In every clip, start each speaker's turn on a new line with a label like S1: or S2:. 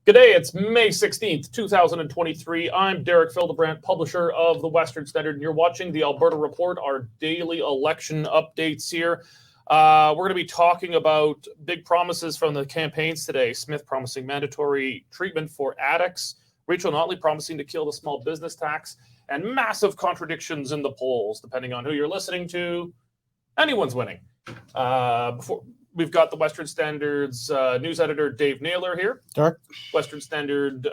S1: G'day, it's May 16th, 2023. I'm Derek Fildebrandt, publisher of the Western Standard, and you're watching the Alberta Report, our daily election updates here. We're going to be talking about big promises from the campaigns today. Smith promising mandatory treatment for addicts, Rachel Notley promising to kill the small business tax, and massive contradictions in the polls, depending on who you're listening to. Anyone's winning. We've got the Western Standard's news editor, Dave Naylor, here.
S2: Dark.
S1: Western Standard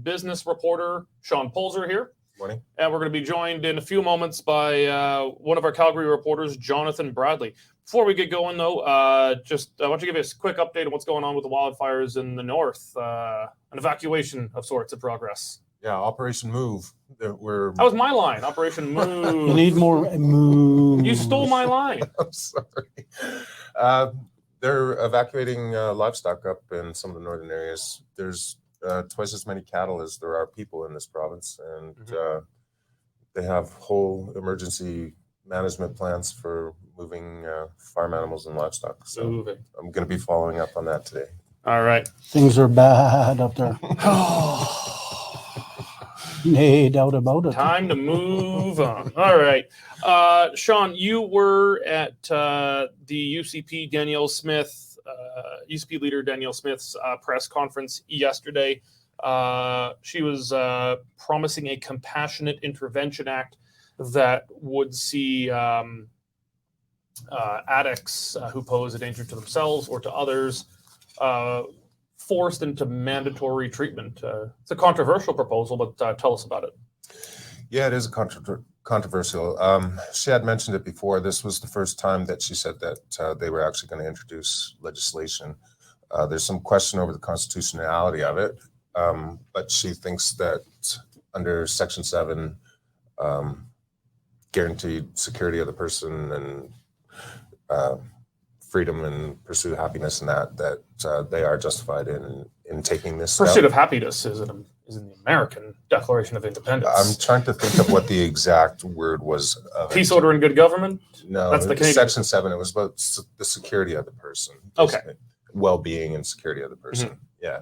S1: business reporter, Sean Polzer, here.
S3: Morning.
S1: And we're going to be joined in a few moments by one of our Calgary reporters, Jonathan Bradley. Before we get going, though, I want to give you a quick update on what's going on with the wildfires in the north. An evacuation of sorts in progress.
S3: Yeah, Operation Move.
S1: That was my line, Operation Move.
S2: You need more move.
S1: You stole my line.
S3: I'm sorry. They're evacuating livestock up in some of the northern areas. There's twice as many cattle as there are people in this province, and they have whole emergency management plans for moving farm animals and livestock. So I'm going to be following up on that today.
S1: All right.
S2: Things are bad up there. No doubt about it.
S1: Time to move on. All right. Sean, you were at the UCP UCP leader Danielle Smith's press conference yesterday. She was promising a compassionate intervention act that would see addicts who pose a danger to themselves or to others forced into mandatory treatment. It's a controversial proposal, but tell us about it.
S3: Yeah, it is controversial. She had mentioned it before. This was the first time that she said that they were actually going to introduce legislation. There's some question over the constitutionality of it, but she thinks that under Section 7, guaranteed security of the person and freedom and pursuit of happiness, and that they are justified in taking this step.
S1: Pursuit of happiness is in the American Declaration of Independence.
S3: I'm trying to think of what the exact word was.
S1: Peace, order, and good government?
S3: No,
S1: that's the Canadian.
S3: Section 7. It was about the security of the person.
S1: Okay.
S3: Well-being and security of the person. Yeah.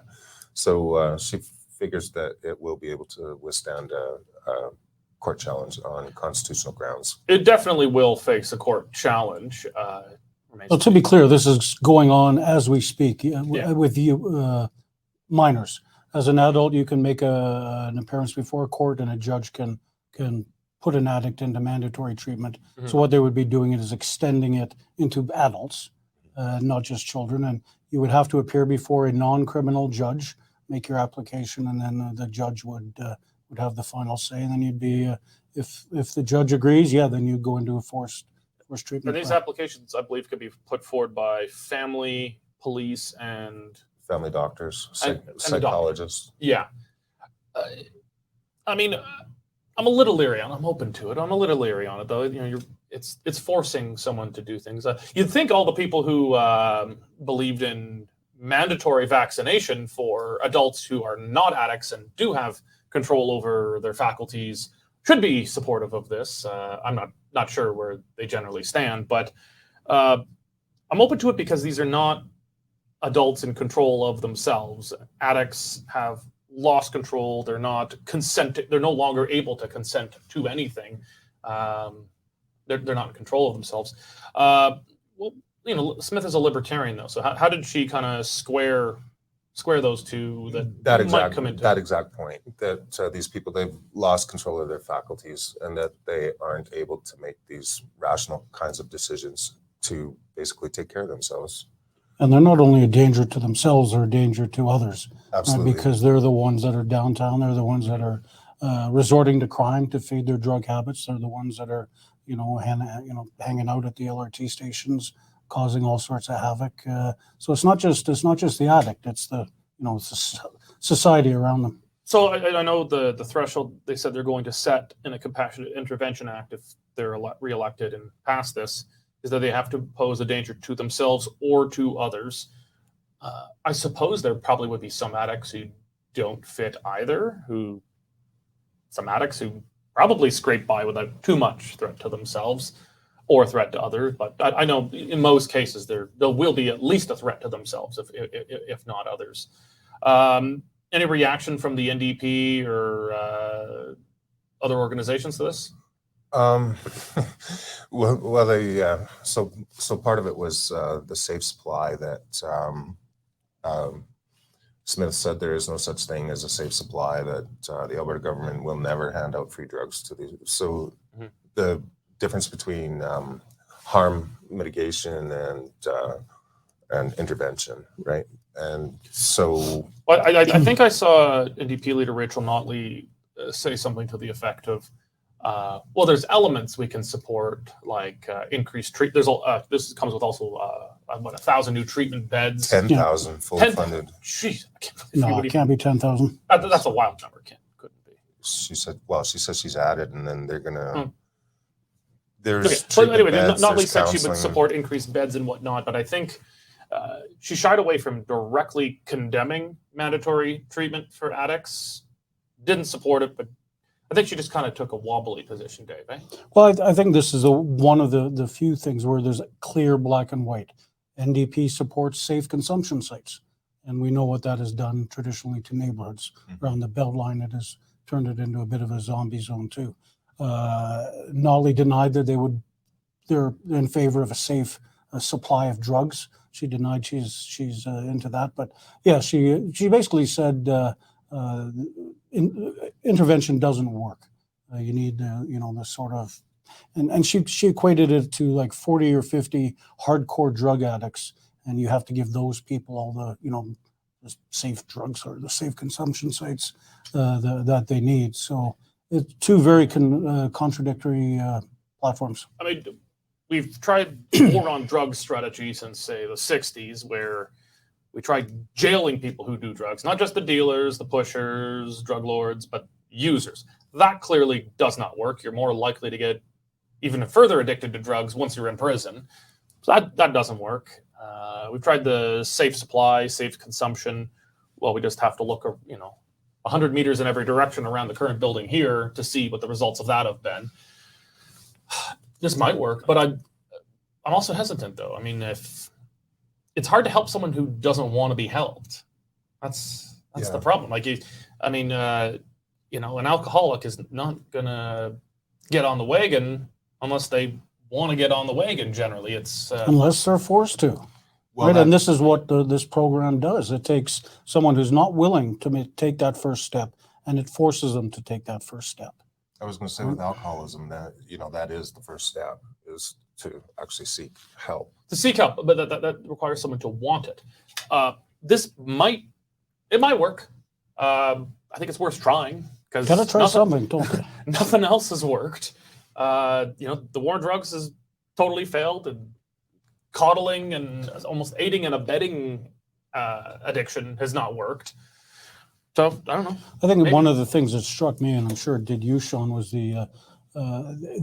S3: So she figures that it will be able to withstand a court challenge on constitutional grounds.
S1: It definitely will face a court challenge.
S2: So to be clear, this is going on as we speak with you minors. As an adult, you can make an appearance before a court, and a judge can put an addict into mandatory treatment. So what they would be doing is extending it into adults, not just children. And you would have to appear before a non-criminal judge, make your application, and then the judge would have the final say. And then you'd be, if the judge agrees, then you go into a forced treatment.
S1: And these applications, I believe, could be put forward by family, police, and
S3: family doctors, psychologists.
S1: Yeah. I mean, I'm a little leery on it. I'm open to it. I'm a little leery on it, though. You know, it's forcing someone to do things. You'd think all the people who believed in mandatory vaccination for adults who are not addicts and do have control over their faculties should be supportive of this. I'm not sure where they generally stand, but I'm open to it because these are not adults in control of themselves. Addicts have lost control. They're not consenting. They're no longer able to consent to anything. They're not in control of themselves. Well, you know, Smith is a libertarian, though. So how did she kind of square those two that
S3: exact point, that these people, they've lost control of their faculties and that they aren't able to make these rational kinds of decisions to basically take care of themselves.
S2: And they're not only a danger to themselves, they're a danger to others.
S3: Absolutely.
S2: Because they're the ones that are downtown. They're the ones that are resorting to crime to feed their drug habits. They're the ones that are, hanging out at the LRT stations, causing all sorts of havoc. So it's not just the addict. It's the society around them.
S1: So I know the threshold they said they're going to set in a Compassionate Intervention Act if they're reelected and pass this is that they have to pose a danger to themselves or to others. I suppose there probably would be some addicts who don't fit either. Some addicts who probably scrape by without too much threat to themselves or threat to others. But I know in most cases there will be at least a threat to themselves, if not others. Any reaction from the NDP or other organizations to this?
S3: Well, they so part of it was the safe supply that Smith said there is no such thing as a safe supply, that the Alberta government will never hand out free drugs to these. So the difference between harm mitigation and intervention, right? And so
S1: I think I saw NDP leader Rachel Notley say something to the effect of, well, there's elements we can support, like increased treat. This comes with also 1,000 new treatment beds.
S3: 10,000 fully funded.
S1: Jeez,
S2: No, it can't be 10,000.
S1: That's a wild number. Couldn't be.
S3: She said she's added, and then they're gonna.
S1: Okay.
S3: There's
S1: So anyway,
S3: beds,
S1: Notley
S3: there's
S1: said she would
S3: counseling.
S1: support increased beds and whatnot, but I think she shied away from directly condemning mandatory treatment for addicts. Didn't support it, but I think she just kind of took a wobbly position, Dave. Eh?
S2: Well, I think this is one of the few things where there's clear black and white. NDP supports safe consumption sites, and we know what that has done traditionally to neighborhoods. Around the Beltline, it has turned it into a bit of a zombie zone too. Notley denied that they're in favor of a safe supply of drugs. She denied she's into that, but yeah, she basically said intervention doesn't work. You need this sort of, and she equated it to like 40 or 50 hardcore drug addicts, and you have to give those people all the the safe drugs or the safe consumption sites that they need. So it's two very contradictory platforms.
S1: I mean, we've tried war on drug strategy since, say, the 60s, where we tried jailing people who do drugs, not just the dealers, the pushers, drug lords, but users. That clearly does not work. You're more likely to get even further addicted to drugs once you're in prison. So that doesn't work. We've tried the safe supply, safe consumption. Well, we just have to look, 100 meters in every direction around the current building here to see what the results of that have been. This might work, but I'm also hesitant, though. I mean, if it's hard to help someone who doesn't want to be helped. That's the problem. Like, an alcoholic is not gonna get on the wagon unless they want to get on the wagon. Generally, it's
S2: unless they're forced to.
S3: Well,
S2: right, and this is what this program does. It takes someone who's not willing to take that first step, and it forces them to take that first step.
S3: I was going to say with alcoholism that that is the first step, is to actually seek help.
S1: To seek help, but that requires someone to want it. This might work. I think it's worth trying, because
S2: gotta try something, don't they?
S1: Nothing else has worked. The war on drugs has totally failed, and coddling and almost aiding and abetting addiction has not worked. So I don't know.
S2: I think one of the things that struck me, and I'm sure it did you, Sean, was the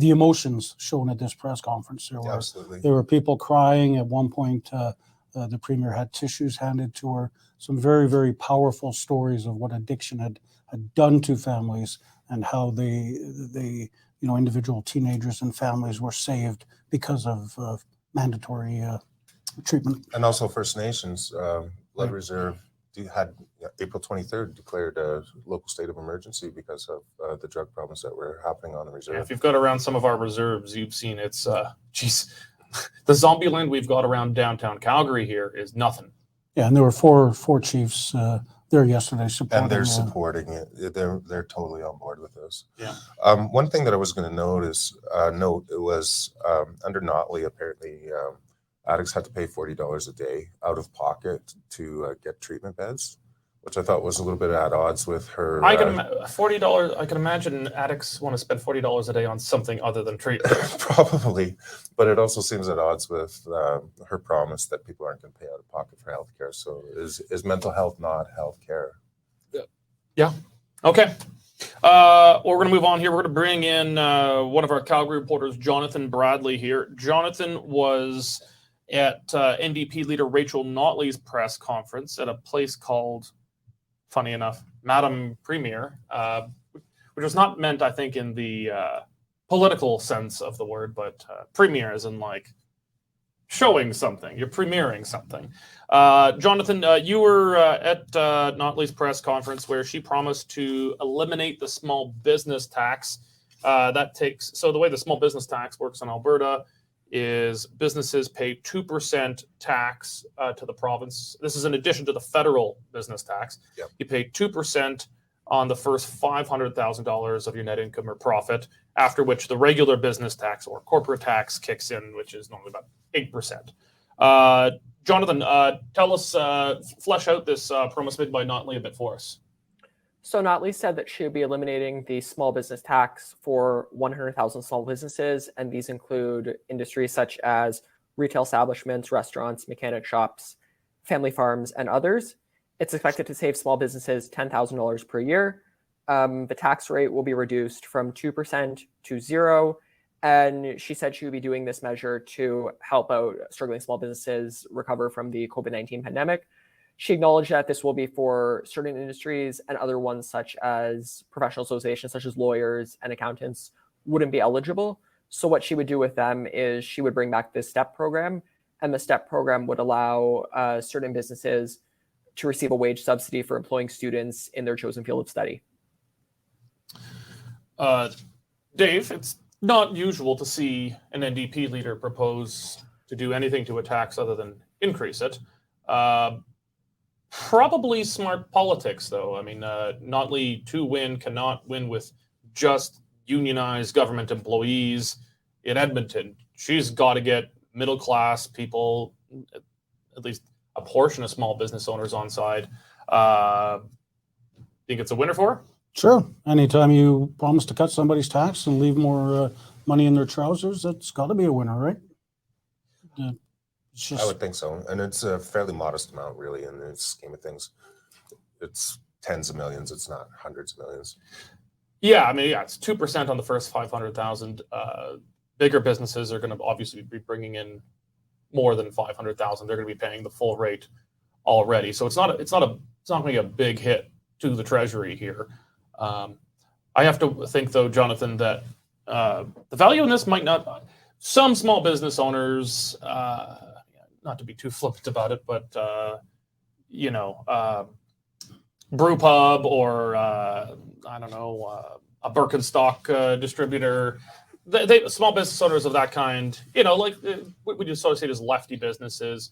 S2: emotions shown at this press conference.
S3: Absolutely.
S2: There were people crying. At one point, the premier had tissues handed to her. Some very, very powerful stories of what addiction had done to families, and how the individual teenagers and families were saved because of mandatory treatment.
S3: And also First Nations, Blood Reserve had April 23rd declared a local state of emergency because of the drug problems that were happening on the reserve.
S1: Yeah, if you've got around some of our reserves, you've seen it's, the zombie land we've got around downtown Calgary here is nothing.
S2: Yeah, and there were four chiefs there yesterday supporting.
S3: And they're supporting it. They're totally on board with this.
S1: Yeah.
S3: One thing that I was going to note it was under Notley, apparently addicts had to pay $40 a day out of pocket to get treatment beds, which I thought was a little bit at odds with her.
S1: $40. I can imagine addicts want to spend $40 a day on something other than treatment.
S3: Probably, but it also seems at odds with her promise that people aren't going to pay out of pocket for healthcare. So is mental health not healthcare?
S1: Yeah. Okay. We're going to move on here. We're going to bring in one of our Calgary reporters, Jonathan Bradley here. Jonathan was at NDP leader Rachel Notley's press conference at a place called, funny enough, Madam Premier, which was not meant, I think, in the political sense of the word, but premier as in like showing something. You're premiering something. Jonathan, you were at Notley's press conference where she promised to eliminate the small business tax. So the way the small business tax works in Alberta is businesses pay 2% tax to the province. This is in addition to the federal business tax.
S3: Yep.
S1: You pay 2% on the first $500,000 of your net income or profit, after which the regular business tax or corporate tax kicks in, which is normally about 8%. Jonathan, tell us, flesh out this promise made by Notley a bit for us.
S4: So Notley said that she would be eliminating the small business tax for 100,000 small businesses, and these include industries such as retail establishments, restaurants, mechanic shops, family farms, and others. It's expected to save small businesses $10,000 per year. The tax rate will be reduced from 2% to 0%. And she said she would be doing this measure to help out struggling small businesses recover from the COVID-19 pandemic. She acknowledged that this will be for certain industries, and other ones such as professional associations such as lawyers and accountants wouldn't be eligible. So what she would do with them is she would bring back this STEP program, and the STEP program would allow certain businesses to receive a wage subsidy for employing students in their chosen field of study.
S1: Dave, it's not usual to see an NDP leader propose to do anything to a tax other than increase it. Probably smart politics, though. I mean, Notley to win cannot win with just unionized government employees in Edmonton. She's got to get middle-class people, at least a portion of small business owners on side. Think it's a winner for her?
S2: Sure. Anytime you promise to cut somebody's tax and leave more money in their trousers, that's got to be a winner, right?
S3: I would think so. And it's a fairly modest amount, really, in the scheme of things. It's tens of millions. It's not hundreds of millions.
S1: Yeah, I mean, it's 2% on the first 500,000. Bigger businesses are going to obviously be bringing in more than 500,000. They're going to be paying the full rate already. So it's not going to be a big hit to the treasury here. I have to think, though, Jonathan, that the value in this might not. Some small business owners, not to be too flippant about it, but brew pub or I don't know, a Birkenstock distributor. They small business owners of that kind, like what you associate as lefty businesses,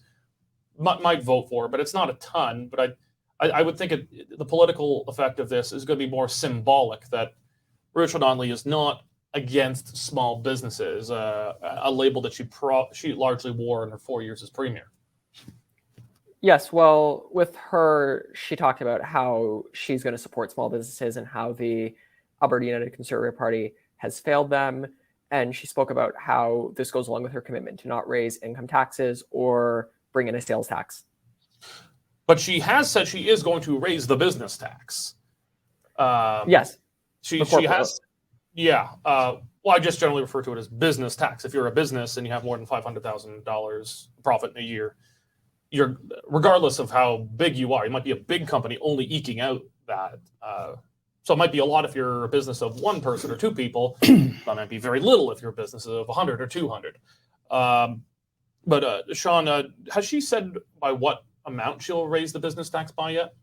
S1: might vote for, but it's not a ton. But I would think the political effect of this is going to be more symbolic, that Rachel Notley is not against small businesses, a label that she largely wore in her 4 years as premier.
S4: Yes, well, with her, she talked about how she's going to support small businesses and how the Alberta United Conservative Party has failed them. And she spoke about how this goes along with her commitment to not raise income taxes or bring in a sales tax.
S1: But she has said she is going to raise the business tax.
S4: Yes.
S1: She has. Yeah. Well, I just generally refer to it as business tax. If you're a business and you have more than $500,000 profit in a year, regardless of how big you are, you might be a big company only eking out that. So it might be a lot if you're a business of one person or two people. That might be very little if you're a business of 100 or 200. But Sean, has she said by what amount she'll raise the business tax by yet?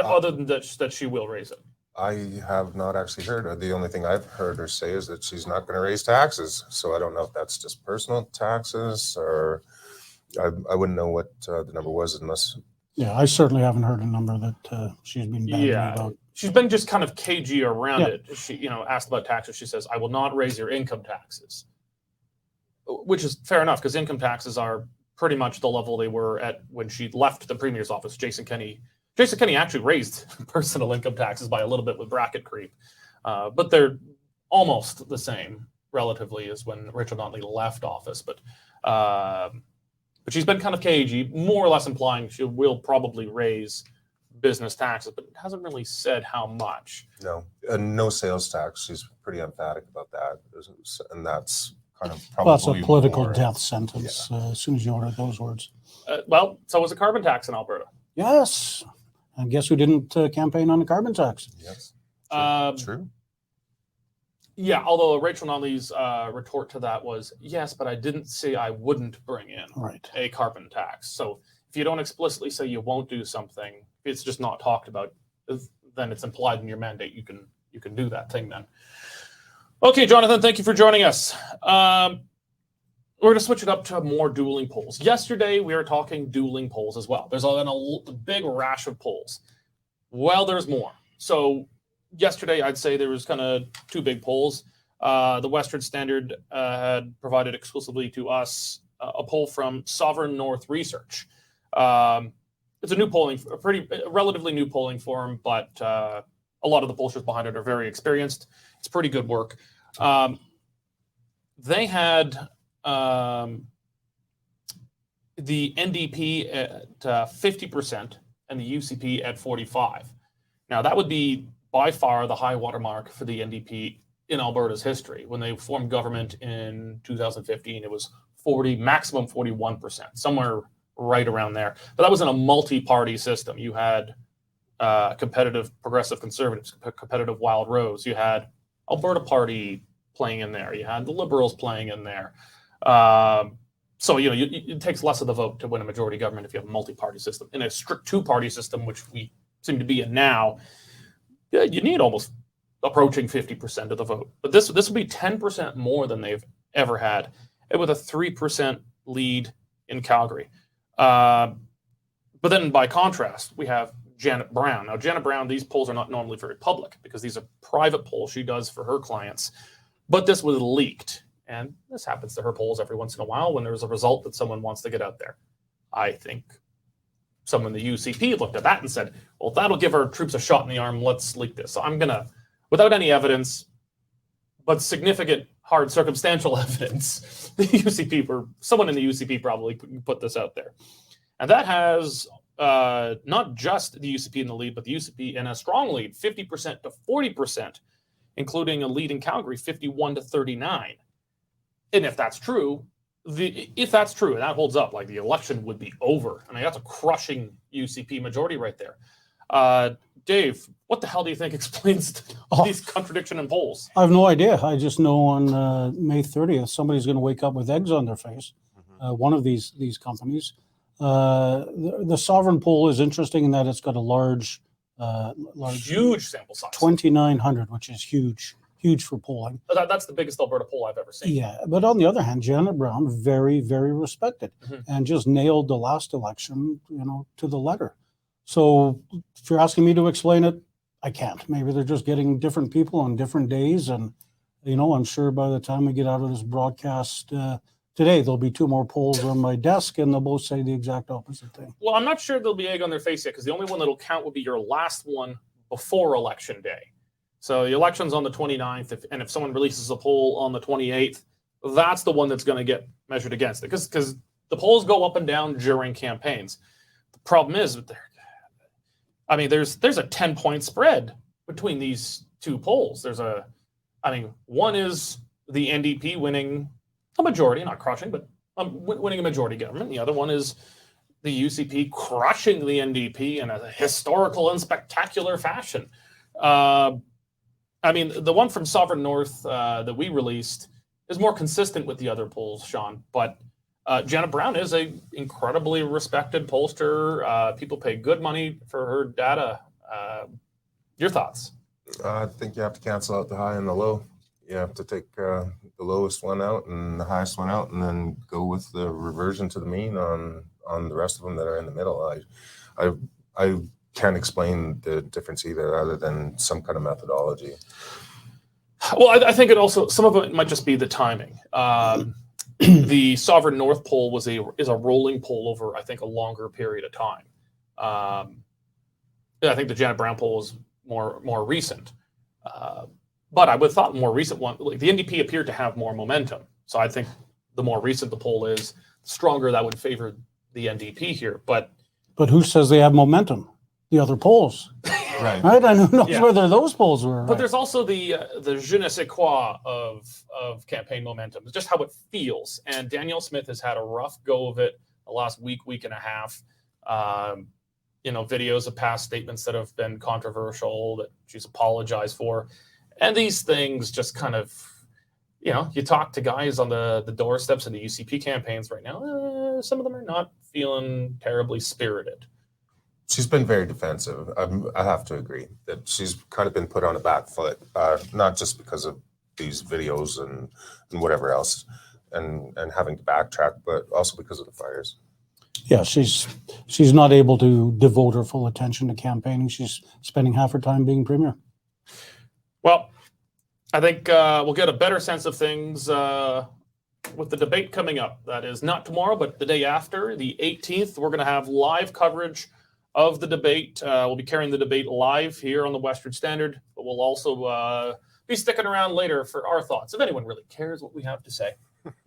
S1: Other than that she will raise it.
S3: I have not actually heard her. The only thing I've heard her say is that she's not going to raise taxes. So I don't know if that's just personal taxes, or I wouldn't know what the number was unless.
S2: Yeah, I certainly haven't heard a number that she's been bandying about.
S1: She's been just kind of cagey around it. She, asked about taxes. She says, "I will not raise your income taxes," which is fair enough because income taxes are pretty much the level they were at when she left the premier's office. Jason Kenney actually raised personal income taxes by a little bit with bracket creep, but they're almost the same relatively as when Rachel Notley left office. But she's been kind of cagey, more or less implying she will probably raise business taxes, but it hasn't really said how much.
S3: No, no sales tax. She's pretty emphatic about that, and that's kind of probably
S2: that's a political death sentence as soon as you utter those words.
S1: Well, so was a carbon tax in Alberta.
S2: Yes. I guess who didn't campaign on the carbon tax?
S3: Yes.
S1: True. Yeah, although Rachel Notley's retort to that was, yes, but I didn't say I wouldn't bring in
S2: Right.
S1: a carbon tax. So if you don't explicitly say you won't do something, it's just not talked about, then it's implied in your mandate. You can do that thing then. Okay, Jonathan, thank you for joining us. We're going to switch it up to more dueling polls. Yesterday, we were talking dueling polls as well. There's a big rash of polls. Well, there's more. So yesterday, I'd say there was kind of two big polls. The Western Standard had provided exclusively to us a poll from Sovereign North Research. It's a new polling, a relatively new polling firm, but a lot of the pollsters behind it are very experienced. It's pretty good work. They had the NDP at 50% and the UCP at 45%. Now, that would be by far the high watermark for the NDP in Alberta's history. When they formed government in 2015, it was maximum 41%, somewhere right around there. But that was in a multi-party system. You had competitive progressive conservatives, competitive wild rose. You had Alberta Party playing in there. You had the Liberals playing in there. So, it takes less of the vote to win a majority government if you have a multi-party system. In a strict two-party system, which we seem to be in now, you need almost approaching 50% of the vote. But this will be 10% more than they've ever had, and with a 3% lead in Calgary. But then by contrast, we have Janet Brown. Now, Janet Brown, these polls are not normally very public because these are private polls she does for her clients. But this was leaked. And this happens to her polls every once in a while when there's a result that someone wants to get out there. I think someone in the UCP looked at that and said, well, that'll give our troops a shot in the arm. Let's leak this. So I'm going to, without any evidence, but significant, hard, circumstantial evidence, the UCP, or someone in the UCP probably put this out there. And that has not just the UCP in the lead, but the UCP in a strong lead, 50% to 40%, including a lead in Calgary, 51 to 39. And if that's true, and that holds up, like the election would be over. I mean, that's a crushing UCP majority right there. Dave, what the hell do you think explains these contradiction in polls?
S2: I have no idea. I just know on May 30th, somebody's going to wake up with eggs on their face. One of these companies. The Sovereign poll is interesting in that it's got a large,
S1: huge sample size,
S2: 2,900, which is huge for polling.
S1: That's the biggest Alberta poll I've ever seen.
S2: Yeah, but on the other hand, Janet Brown, very, very respected, and just nailed the last election, to the letter. So if you're asking me to explain it, I can't. Maybe they're just getting different people on different days, and I'm sure by the time we get out of this broadcast today, there'll be two more polls on my desk, and they'll both say the exact opposite thing.
S1: Well, I'm not sure there'll be egg on their face yet, because the only one that'll count will be your last one before Election Day. So the election's on the 29th, and if someone releases a poll on the 28th, that's the one that's going to get measured against it, because the polls go up and down during campaigns. The problem is, there's a 10-point spread between these two polls. One is the NDP winning a majority, not crushing, but winning a majority government. The other one is the UCP crushing the NDP in a historical and spectacular fashion. The one from Sovereign North that we released is more consistent with the other polls, Sean. But Janet Brown is an incredibly respected pollster. People pay good money for her data. Your thoughts?
S3: I think you have to cancel out the high and the low. You have to take the lowest one out and the highest one out, and then go with the reversion to the mean on the rest of them that are in the middle. I can't explain the difference either, other than some kind of methodology.
S1: Well, I think some of it might just be the timing. The Sovereign North poll is a rolling poll over, I think, a longer period of time. I think the Janet Brown poll is more recent. But I would have thought the more recent one, like the NDP appeared to have more momentum. So I think the more recent the poll is, the stronger that would favor the NDP here. But
S2: who says they have momentum? The other polls.
S3: Right.
S2: And who knows whether those polls were right.
S1: But there's also the je ne sais quoi of campaign momentum. It's just how it feels. And Danielle Smith has had a rough go of it the last week and a half. Videos of past statements that have been controversial that she's apologized for. And these things just kind of, you talk to guys on the doorsteps of the UCP campaigns right now, some of them are not feeling terribly spirited.
S3: She's been very defensive. I have to agree that she's kind of been put on a back foot, not just because of these videos and whatever else, and having to backtrack, but also because of the fires.
S2: Yeah, she's not able to devote her full attention to campaigning. She's spending half her time being premier.
S1: Well, I think we'll get a better sense of things with the debate coming up. That is not tomorrow, but the day after, the 18th. We're going to have live coverage of the debate. We'll be carrying the debate live here on the Western Standard, but we'll also be sticking around later for our thoughts, if anyone really cares what we have to say.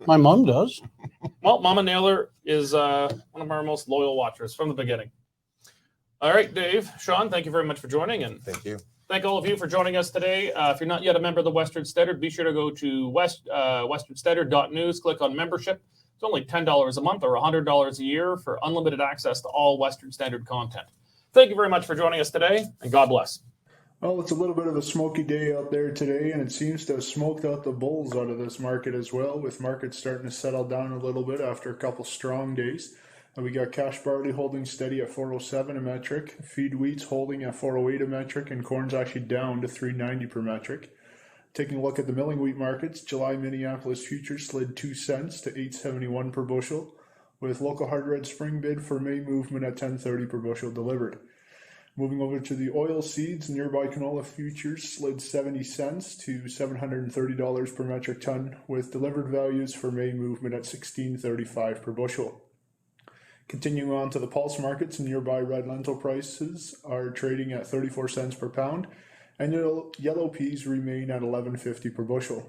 S2: My mom does.
S1: Well, Mama Naylor is one of our most loyal watchers from the beginning. All right, Dave, Sean, thank you very much for joining. And
S3: Thank you.
S1: thank all of you for joining us today. If you're not yet a member of the Western Standard, be sure to go to westernstandard.news, click on membership. It's only $10 a month or $100 a year for unlimited access to all Western Standard content. Thank you very much for joining us today, and God bless.
S5: Well, it's a little bit of a smoky day out there today, and it seems to have smoked out the bulls out of this market as well, with markets starting to settle down a little bit after a couple strong days. We got cash barley holding steady at 407 a metric, feed wheat's holding at 408 a metric, and corn's actually down to 390 per metric. Taking a look at the milling wheat markets, July Minneapolis futures slid 2 cents to 871 per bushel, with local hard red spring bid for May movement at 1030 per bushel delivered. Moving over to the oil seeds, nearby canola futures slid 70 cents to $730 per metric ton, with delivered values for May movement at $16.35 per bushel. Continuing on to the pulse markets, nearby red lentil prices are trading at 34 cents per pound, and yellow peas remain at $11.50 per bushel.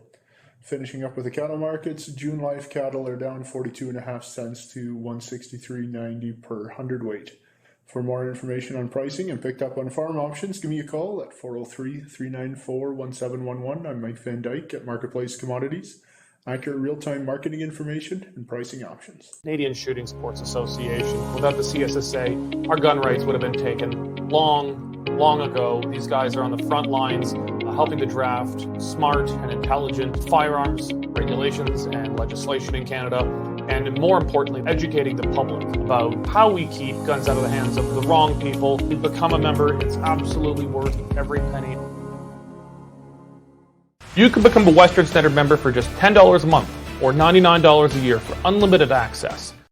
S5: Finishing up with the cattle markets, June live cattle are down 42.5 cents to $163.90 per hundredweight. For more information on pricing and picked up on farm options, give me a call at 403-394-1711. I'm Mike Van Dyke at Marketplace Commodities. Accurate real-time marketing information and pricing options.
S1: Canadian Shooting Sports Association. Without the CSSA, our gun rights would have been taken long ago. These guys are on the front lines helping to draft smart and intelligent firearms regulations and legislation in Canada, and more importantly, educating the public about how we keep guns out of the hands of the wrong people. To become a member, it's absolutely worth every penny. You can become a Western Standard member for just $10 a month or $99 a year for unlimited access.